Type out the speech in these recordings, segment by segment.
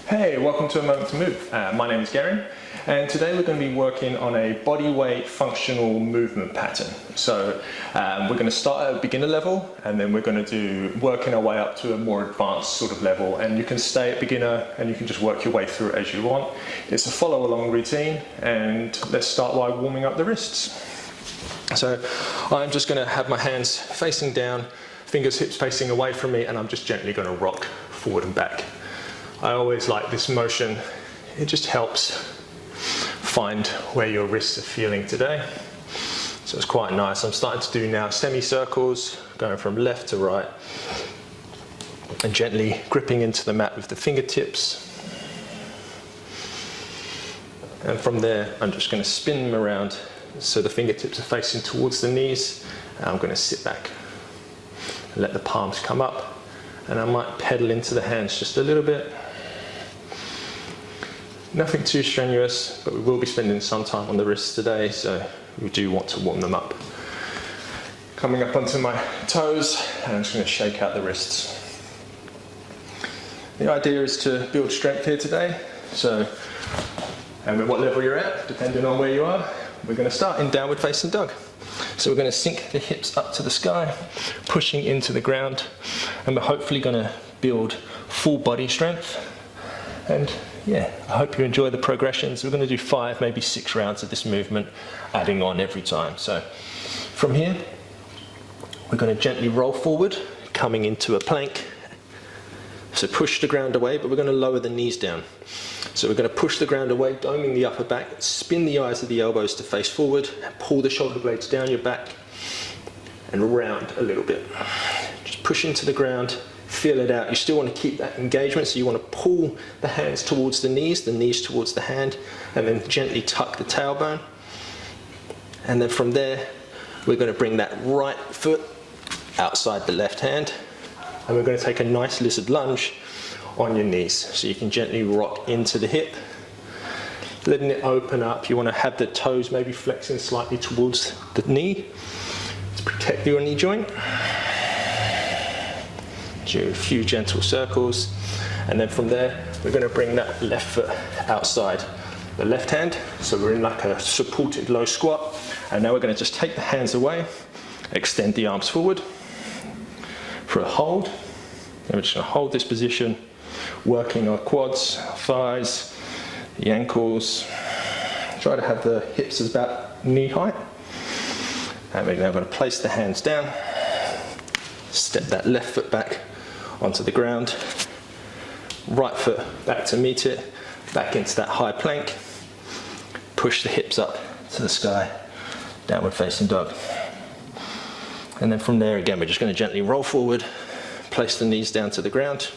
Hey, welcome to A Moment to Move. My name is Gary, and today we're going to be working on a bodyweight functional movement pattern. So we're going to start at a beginner level, and then we're going to do working our way up to a more advanced sort of level. And you can stay at beginner, and you can just work your way through it as you want. It's a follow-along routine, and let's start by warming up the wrists. So I'm just going to have my hands facing down, fingers, hips facing away from me, and I'm just gently going to rock forward and back. I always like this motion. It just helps find where your wrists are feeling today. So it's quite nice. I'm starting to do now semicircles, going from left to right, and gently gripping into the mat with the fingertips. And from there, I'm just going to spin them around so the fingertips are facing towards the knees. And I'm going to sit back and let the palms come up. And I might pedal into the hands just a little bit. Nothing too strenuous, but we will be spending some time on the wrists today, so we do want to warm them up. Coming up onto my toes, and I'm just going to shake out the wrists. The idea is to build strength here today, so, and at what level you're at, depending on where you are, we're going to start in downward facing dog. So we're going to sink the hips up to the sky, pushing into the ground, and we're hopefully going to build full body strength. And yeah, I hope you enjoy the progressions. We're going to do 5, maybe 6 rounds of this movement, adding on every time. So from here, we're going to gently roll forward, coming into a plank. So push the ground away, but we're going to lower the knees down. So we're going to push the ground away, doming the upper back, spin the eyes of the elbows to face forward, pull the shoulder blades down your back, and round a little bit. Just push into the ground. Feel it out. You still want to keep that engagement, so you want to pull the hands towards the knees towards the hand, and then gently tuck the tailbone. And then from there, we're going to bring that right foot outside the left hand, and we're going to take a nice lizard lunge on your knees. So you can gently rock into the hip, letting it open up. You want to have the toes maybe flexing slightly towards the knee to protect your knee joint. Do a few gentle circles, and then from there we're going to bring that left foot outside the left hand, so we're in like a supported low squat. And now we're going to just take the hands away, extend the arms forward for a hold, and we're just going to hold this position, working our quads, thighs, the ankles. Try to have the hips about knee height, and we're now going to place the hands down, step that left foot back onto the ground, right foot back to meet it, back into that high plank, push the hips up to the sky, downward facing dog. And then from there again, we're just going to gently roll forward, place the knees down to the ground,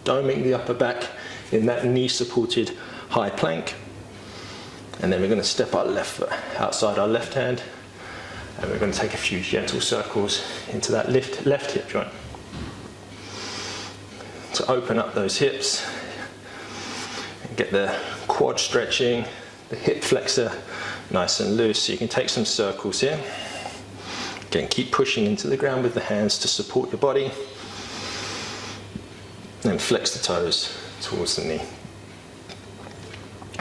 doming the upper back in that knee supported high plank. And then we're going to step our left foot outside our left hand, and we're going to take a few gentle circles into that left hip joint to open up those hips and get the quad stretching, the hip flexor nice and loose. So you can take some circles here. Again, keep pushing into the ground with the hands to support your body, and flex the toes towards the knee.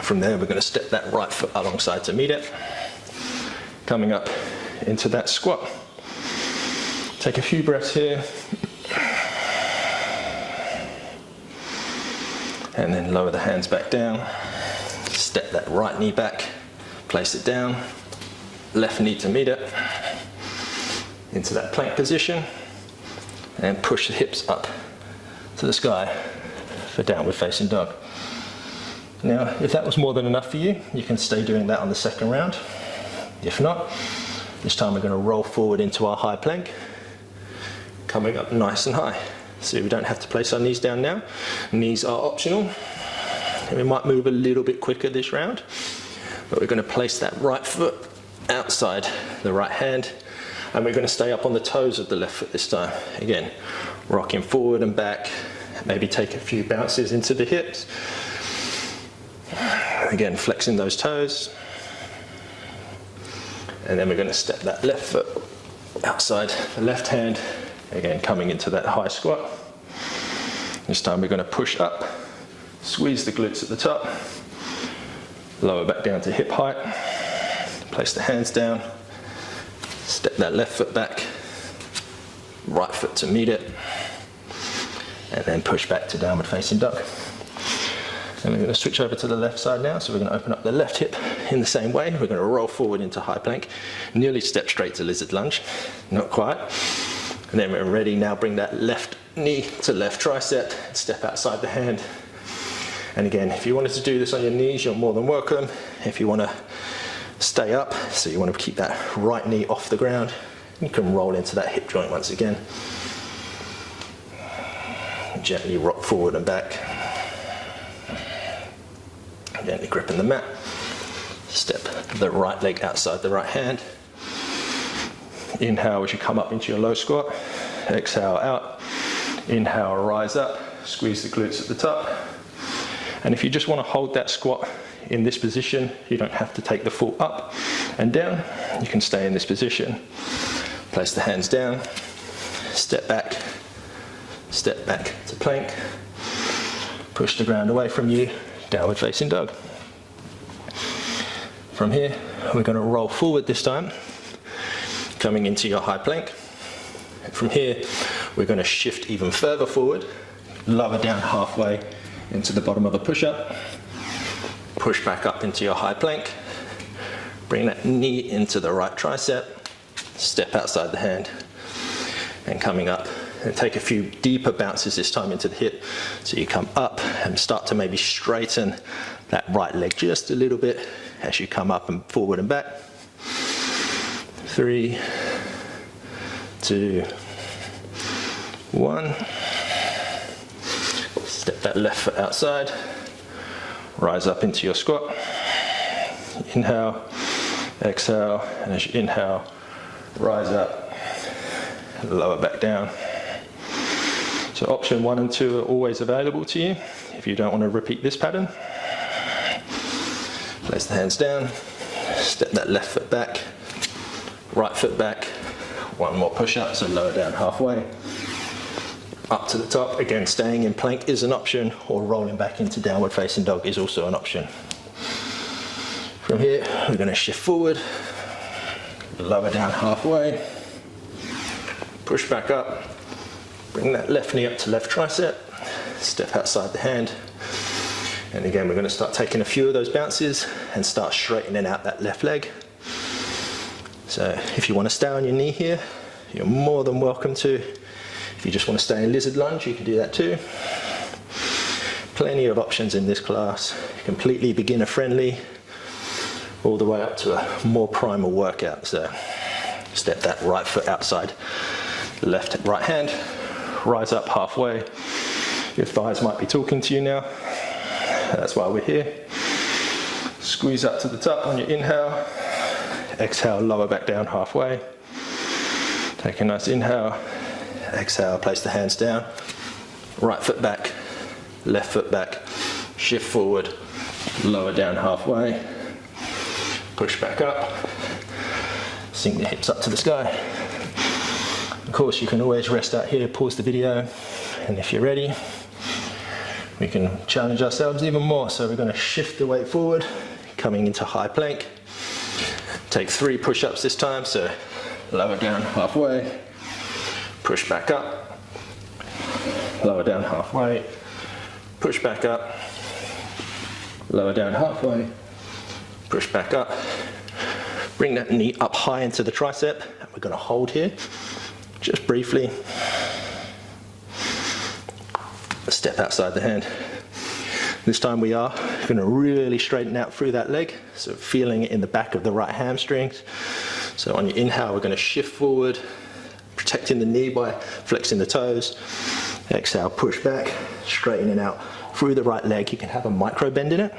From there, we're going to step that right foot alongside to meet it, coming up into that squat. Take a few breaths here, and then lower the hands back down, step that right knee back, place it down, left knee to meet it, into that plank position, and push the hips up to the sky for downward facing dog. Now, if that was more than enough for you, you can stay doing that on the second round. If not, this time we're going to roll forward into our high plank, coming up nice and high. So we don't have to place our knees down now. Knees are optional. And we might move a little bit quicker this round, but we're going to place that right foot outside the right hand, and we're going to stay up on the toes of the left foot this time. Again, rocking forward and back, maybe take a few bounces into the hips. Again, flexing those toes. And then we're going to step that left foot outside the left hand, again coming into that high squat. This time we're going to push up Squeeze the glutes at the top. Lower back down to hip height. Place the hands down. Step that left foot back. Right foot to meet it. And then push back to downward facing dog. And we're going to switch over to the left side now. So we're going to open up the left hip in the same way. We're going to roll forward into high plank. Nearly step straight to lizard lunge. Not quite. And then we're ready now. Bring that left knee to left tricep. Step outside the hand. And again, if you wanted to do this on your knees, you're more than welcome. If you want to stay up, so you want to keep that right knee off the ground, you can roll into that hip joint once again. Gently rock forward and back. Gently gripping the mat. Step the right leg outside the right hand. Inhale as you come up into your low squat. Exhale out. Inhale, rise up. Squeeze the glutes at the top. And if you just want to hold that squat in this position, you don't have to take the full up and down. You can stay in this position. Place the hands down. Step back to plank. Push the ground away from you. Downward facing dog. From here, we're going to roll forward this time, coming into your high plank. From here, we're going to shift even further forward, lower down halfway into the bottom of a push-up. Push back up into your high plank. Bring that knee into the right tricep. Step outside the hand. And coming up, and take a few deeper bounces this time into the hip. So you come up and start to maybe straighten that right leg just a little bit as you come up and forward and back. 3, 2, 1. Step that left foot outside. Rise up into your squat. Inhale, exhale, and as you inhale, rise up, lower back down. So option 1 and 2 are always available to you if you don't want to repeat this pattern. Place the hands down, step that left foot back, right foot back, one more push up, so lower down halfway. Up to the top, again staying in plank is an option, or rolling back into downward facing dog is also an option. From here, we're going to shift forward, lower down halfway, push back up. Bring that left knee up to left tricep, step outside the hand, and again we're going to start taking a few of those bounces and start straightening out that left leg. So if you want to stay on your knee here, you're more than welcome to. If you just want to stay in lizard lunge, you can do that too. Plenty of options in this class, completely beginner friendly, all the way up to a more primal workout. So step that right foot outside, left right hand. Rise up halfway. Your thighs might be talking to you now. That's why we're here. Squeeze up to the top on your inhale. Exhale, lower back down halfway. Take a nice inhale. Exhale, place the hands down. Right foot back, left foot back. Shift forward, lower down halfway. Push back up. Sink the hips up to the sky. Of course, you can always rest out here, pause the video, and if you're ready, we can challenge ourselves even more. So we're going to shift the weight forward, coming into high plank. Take 3 push-ups this time, so lower down halfway, push back up, lower down halfway, push back up, lower down halfway, push back up. Bring that knee up high into the tricep, and we're going to hold here. Just briefly, step outside the hand. This time we are going to really straighten out through that leg, so feeling it in the back of the right hamstrings. So on your inhale, we're going to shift forward, protecting the knee by flexing the toes. Exhale, push back, straightening out through the right leg. You can have a micro bend in it.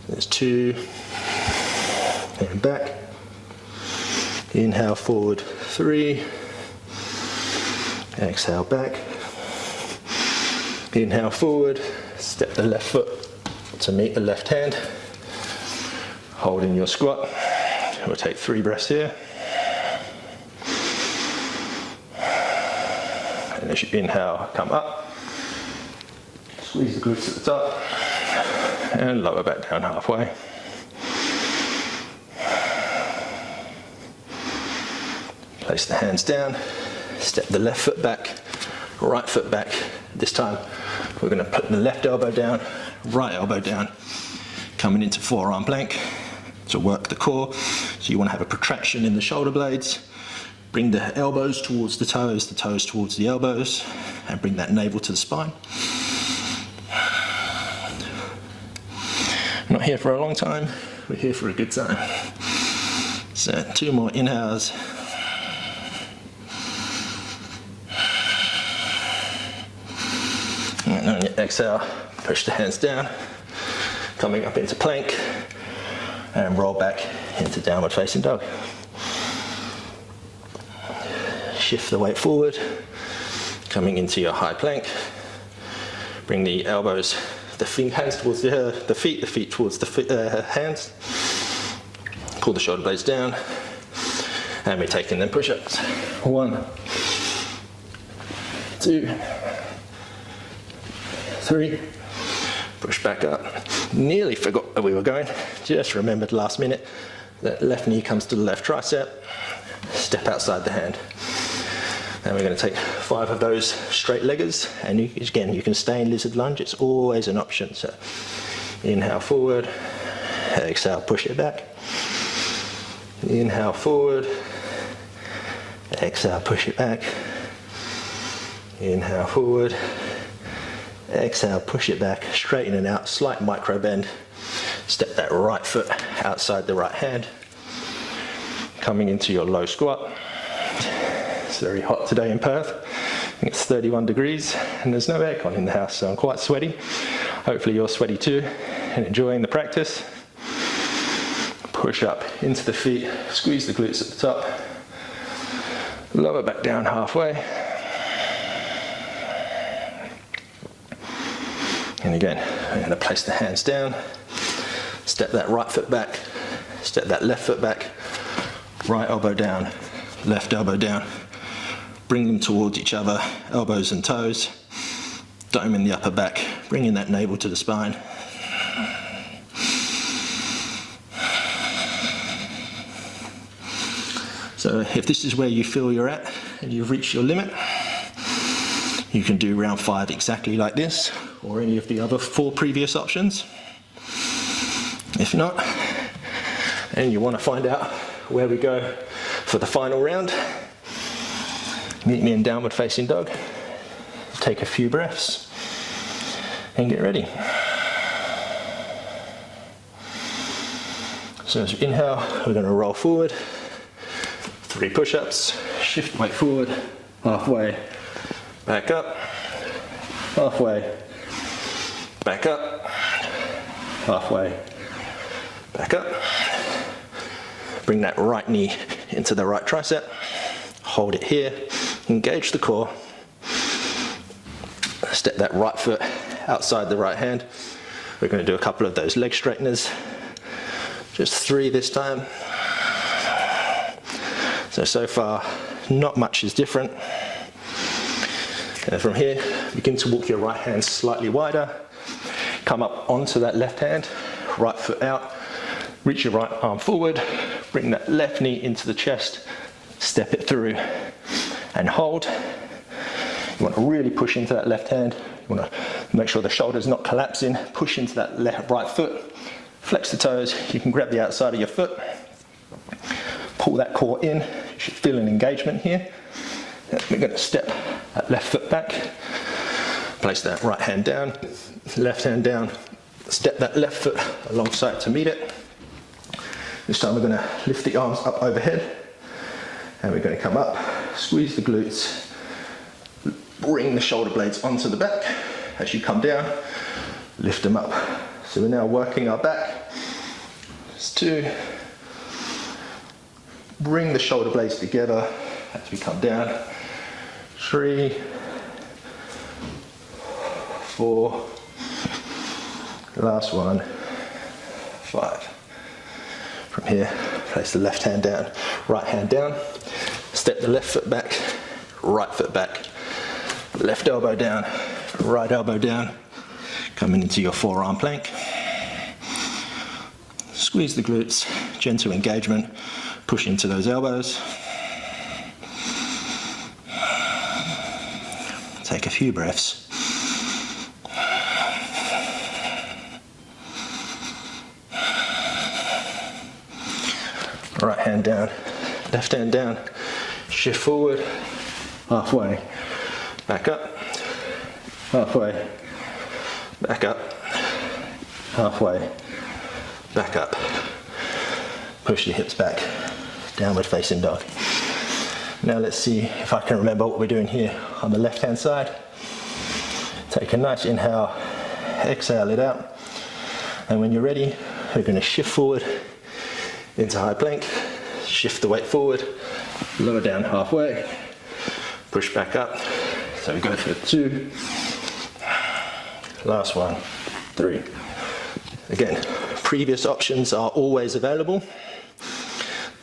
There's 2, and back. Inhale forward, 3. Exhale back. Inhale forward, step the left foot to meet the left hand. Hold in your squat. We'll take 3 breaths here. And as you inhale, come up. Squeeze the glutes at the top and lower back down halfway. Place the hands down, step the left foot back, right foot back. This time we're going to put the left elbow down, right elbow down, coming into forearm plank to work the core. So you want to have a protraction in the shoulder blades. Bring the elbows towards the toes towards the elbows, and bring that navel to the spine. We're not here for a long time, we're here for a good time. So 2 more inhales. And on your exhale, push the hands down, coming up into plank, and roll back into downward facing dog. Shift the weight forward, coming into your high plank. Bring the elbows, hands towards the feet towards the hands. Pull the shoulder blades down, and we're taking them push-ups. 1, 2, 3. Push back up. Nearly forgot where we were going. Just remembered last minute that left knee comes to the left tricep. Step outside the hand. Then we're going to take 5 of those straight leggers, and you can stay in lizard lunge. It's always an option. So inhale forward, exhale, push it back. Inhale forward, exhale, push it back. Inhale forward, exhale, push it back, straighten it out, slight micro bend. Step that right foot outside the right hand, coming into your low squat. It's very hot today in Perth. I think it's 31 degrees and there's no aircon in the house, so I'm quite sweaty. Hopefully you're sweaty too and enjoying the practice. Push up into the feet, squeeze the glutes at the top, lower back down halfway. And again, I'm going to place the hands down, step that right foot back, step that left foot back, right elbow down, left elbow down. Bring them towards each other, elbows and toes. Dome in the upper back, bringing that navel to the spine. So if this is where you feel you're at and you've reached your limit, you can do round 5 exactly like this, or any of the other 4 previous options. If not, and you want to find out where we go for the final round, meet me in downward facing dog. Take a few breaths and get ready. So as we inhale, we're going to roll forward, 3 push-ups, shift weight forward, halfway, back up, halfway, back up, halfway, back up. Bring that right knee into the right tricep, hold it here, engage the core, step that right foot outside the right hand. We're going to do a couple of those leg straighteners, just 3 this time. So far, not much is different. And from here, begin to walk your right hand slightly wider, come up onto that left hand, right foot out, reach your right arm forward, bring that left knee into the chest, step it through and hold. You want to really push into that left hand. You want to make sure the shoulder's not collapsing. Push into that right foot, flex the toes. You can grab the outside of your foot, pull that core in. You should feel an engagement here. We're going to step that left foot back, place that right hand down, left hand down, step that left foot alongside to meet it. This time we're going to lift the arms up overhead, and we're going to come up, squeeze the glutes, bring the shoulder blades onto the back. As you come down, lift them up. So we're now working our back. Just 2. Bring the shoulder blades together as we come down. 3, 4, last one, 5. From here, place the left hand down, right hand down, step the left foot back, right foot back, left elbow down, right elbow down, Coming into your forearm plank. Squeeze the glutes, gentle engagement, push into those elbows. Take a few breaths. Right hand down, left hand down, shift forward, halfway, back up, halfway, back up, halfway, back up. Push your hips back, downward facing dog. Now let's see if I can remember what we're doing here on the left hand side. Take a nice inhale, exhale it out, and when you're ready, we're going to shift forward into high plank, shift the weight forward, lower down halfway, push back up. So we go for 2, last one, 3. Again, previous options are always available.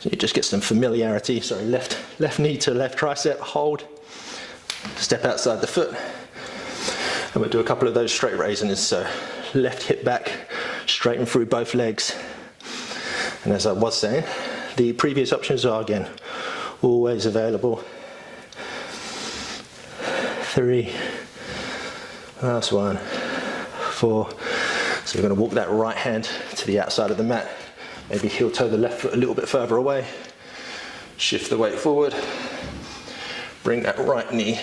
So you just get some familiarity. Sorry, left knee to left tricep, hold, step outside the foot, and we'll do a couple of those straight raisins. So left hip back, straighten through both legs. And as I was saying, the previous options are again always available. 3, last one, 4. So we're going to walk that right hand to the outside of the mat. Maybe heel toe the left foot a little bit further away. Shift the weight forward. Bring that right knee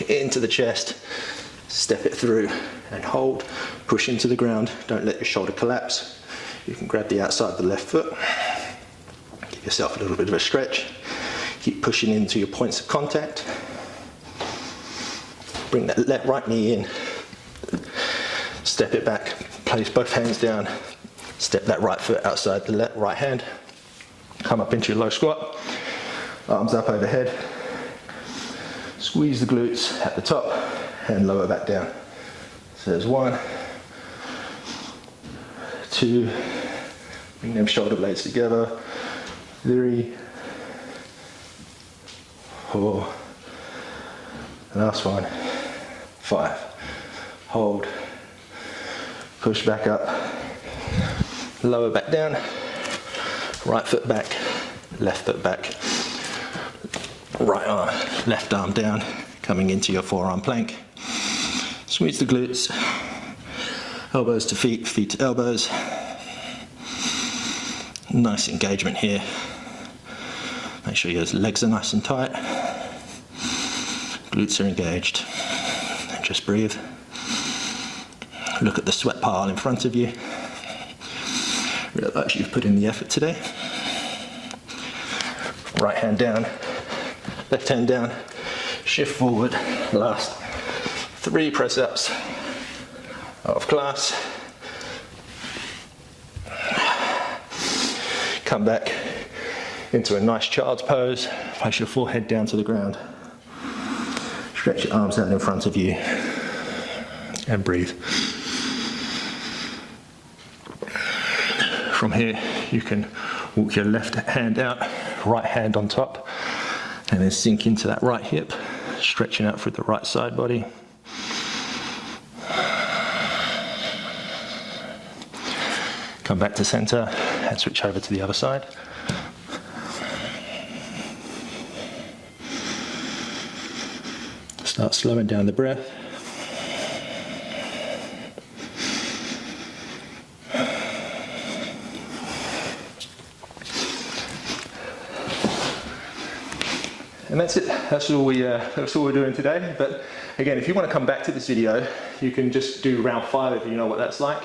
into the chest. Step it through and hold. Push into the ground. Don't let your shoulder collapse. You can grab the outside of the left foot. Give yourself a little bit of a stretch. Keep pushing into your points of contact. Bring that right knee in. Step it back. Place both hands down. Step that right foot outside the right hand. Come up into your low squat. Arms up overhead. Squeeze the glutes at the top and lower back down. So there's 1, 2, bring them shoulder blades together. 3, 4, last one, 5. Hold, push back up, lower back down, right foot back, left foot back, right arm, left arm down, coming into your forearm plank. Squeeze the glutes, elbows to feet, feet to elbows. Nice engagement here. Make sure your legs are nice and tight. Glutes are engaged. And just breathe. Look at the sweat pile in front of you. Realize you've put in the effort today. Right hand down, left hand down, shift forward. Last 3 press ups of class. Come back into a nice child's pose. Place your forehead down to the ground. Stretch your arms out in front of you and breathe. From here, you can walk your left hand out, right hand on top, and then sink into that right hip, stretching out through the right side body. Come back to center and switch over to the other side. Start slowing down the breath. And that's it. That's all we're doing today. But again, if you want to come back to this video, you can just do round 5 if you know what that's like.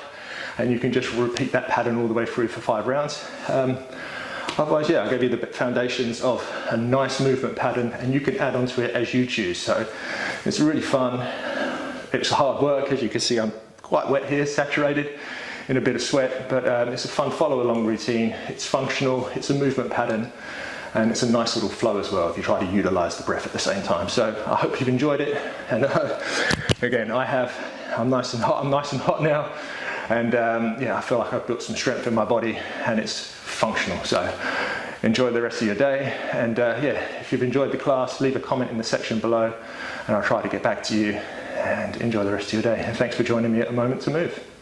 And you can just repeat that pattern all the way through for 5 rounds. Otherwise, yeah, I'll give you the foundations of a nice movement pattern, and you can add on to it as you choose. So it's really fun. It's hard work. As you can see, I'm quite wet here, saturated in a bit of sweat, but it's a fun follow along routine. It's functional, it's a movement pattern, and it's a nice little flow as well if you try to utilize the breath at the same time. So I hope you've enjoyed it. And again, I'm nice and hot now. And yeah, I feel like I've built some strength in my body and it's functional. So enjoy the rest of your day. And yeah, if you've enjoyed the class, leave a comment in the section below and I'll try to get back to you. and enjoy the rest of your day. And thanks for joining me at A Moment to Move.